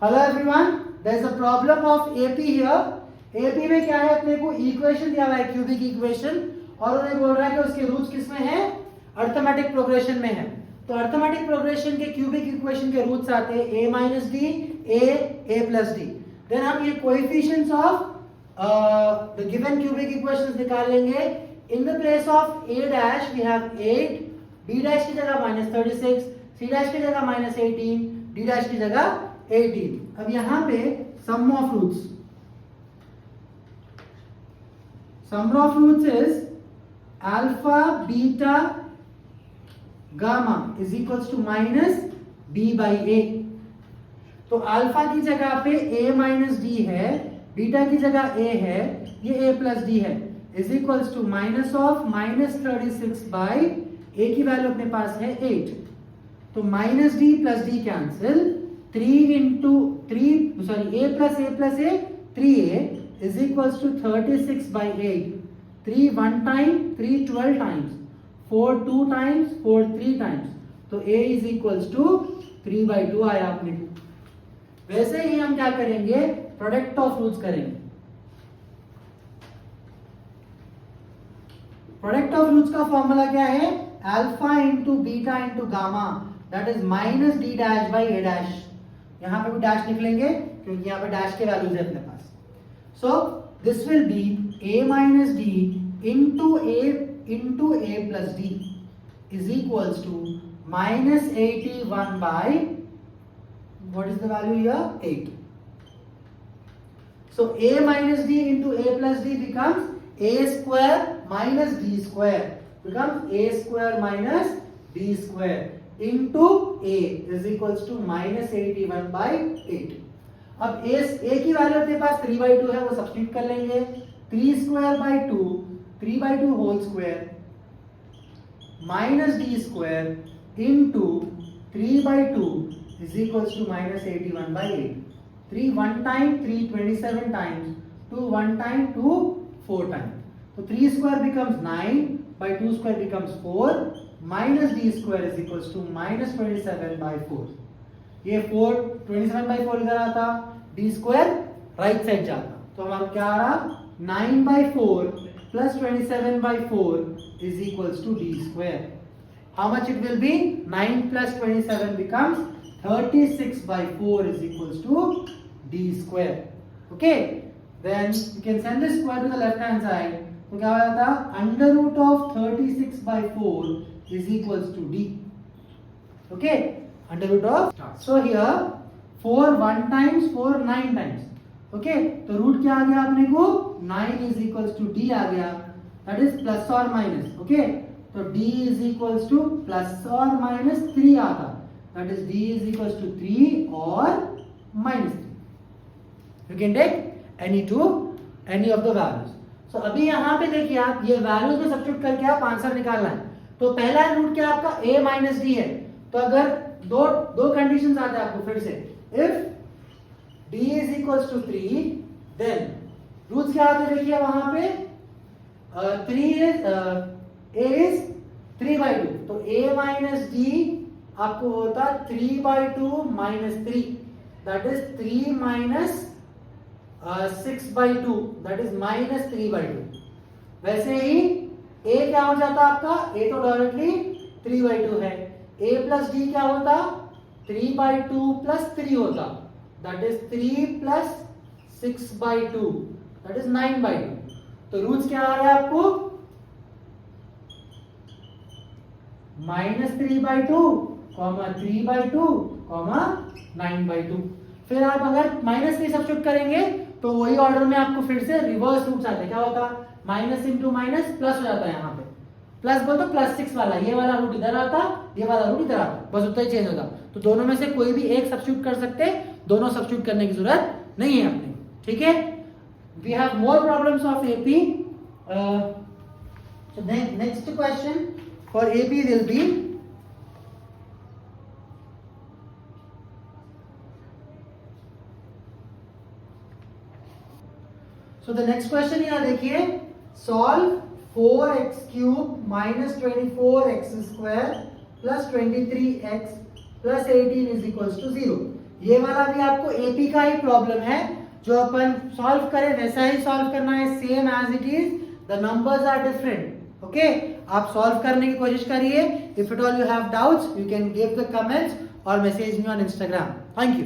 Hello everyone, there is a problem of AP here. AP में क्या है, अपने को इक्वेशन दिया हुआ है, क्यूबिक इक्वेशन, और उन्हें बोल रहा है कि उसके रूट्स किस में है, अर्थमेटिक प्रोग्रेशन में है। तो अर्थमेटिक प्रोग्रेशन के क्यूबिक इक्वेशन के रूट्स आते हैं a minus D, a plus D. Then हम ये coefficients of the given cubic equations निकाल लेंगे। In the place of a dash we have 8, b dash की जगह -36, c डैश की जगह -18, d डैश की जगह 18। अब यहां पे sum of roots, sum of roots is alpha beta gamma is equals to minus b by a। तो अल्फा की जगह पे a माइनस डी है, बीटा की जगह a है, ये a प्लस डी है, is equals to minus of -36 by a की वैल्यू अपने पास है 8। तो minus D plus D cancel, 3 into 3 sorry a plus a 3a is equals to 36 by 8। 3 1 time, 3 12 times, 4 2 times, 4 3 times. तो a is equals to 3 by 2 आया अपने को। वैसे ही हम क्या करेंगे, प्रोडक्ट ऑफ रूट्स करेंगे। प्रोडक्ट ऑफ रूट्स का फॉर्मूला क्या है, alpha into beta into gamma, that is minus D dash by A dash. यहां पे भी डैश निकलेंगे क्योंकि यहां पे डैश के वैल्यूज है अपने पास। So this will be a minus D into a plus D is equals to minus 81 by, what is the value here, 8. So a minus d into a plus d becomes a square minus d square, becomes a square minus d square into a is equals to minus 81 by 8. अब a की वैल्यू अपने पास 3 by 2 है, वो substitute कर लेंगे। 3 square by 2, 3 by 2 whole square minus d square into 3 by 2 is equals to minus 81 by 8. 3 1 time, 3 27 times, 2 1 time, 2 4 times. So 3 square becomes 9 by 2 square becomes 4, minus d square is equals to minus 27 by 4. ये 4 27 by 4 इधर आता, d square right side जाता, तो हमारा क्या आ रहा, 9 by 4 plus 27 by 4 is equals to d square. How much it will be? 9 plus 27 becomes 36 by 4 is equals to d square. Okay, then you can send this square to the left hand side. तो क्या हो जाता, under root of 36 by 4 is equals to d. Okay, under root of, so here 4 1 times, 4 9 times. Okay, तो root क्या आ गया अपने को, 9 is equals to d आ गया, that is plus or minus. Okay, तो d is equals to plus or minus 3 आता, that is d is equals to 3 or minus 3. You can take any of the values. So अभी यहाँ पे देखिए आप, ये values में सब्स्टिट्यूट करके आप आंसर निकालना है। तो पहला रूट क्या आपका a माइनस डी है, तो अगर दो कंडीशंस आते हैं आपको फिर से, if d is equals to 3 then roots क्या आते हैं देखिए वहां पे, 3 is a is 3 by 2, तो a माइनस डी आपको होता 3 by 2 minus 3, that is 3 minus 6 by 2, that is minus 3 by 2. वैसे ही a क्या हो जाता आपका, a तो डायरेक्टली 3 by 2 है, a plus d क्या होता, 3 by 2 plus 3 होता, that is 3 plus 6 by 2, that is 9 by 2. तो रूट्स क्या आ रहा है आपको, -3 by 2, 3 by 2, 9 by 2। फिर आप अगर -3 सब्स्टिट्यूट करेंगे तो वही ऑर्डर में आपको फिर से रिवर्स रूट्स आते हैं, क्या होता, माइनस इंटू माइनस प्लस हो जाता है। यहाँ पे प्लस बोल तो +6 वाला, ये वाला रूट इधर आता, ये वाला रूट इधर आता, बस उतना ही चेंज होता। तो दोनों में से कोई भी एक सब्स्टिट्यूट कर सकते, दोनों सब्स्टिट्यूट करने की जरूरत नहीं है अपने, ठीक है। We have more problems of AP. Next question for AP will be, so the next question here देखिए, solve 4x cube minus 24x square plus 23x plus 18 is equals to 0. ये वाला भी आपको एपी का ही प्रॉब्लम है, जो अपन solve करें वैसा ही सॉल्व करना है, same as it is, the numbers are different. Okay, आप सॉल्व करने की कोशिश करिए। If it all you have doubts, you can give the comments or message me on Instagram. Thank you.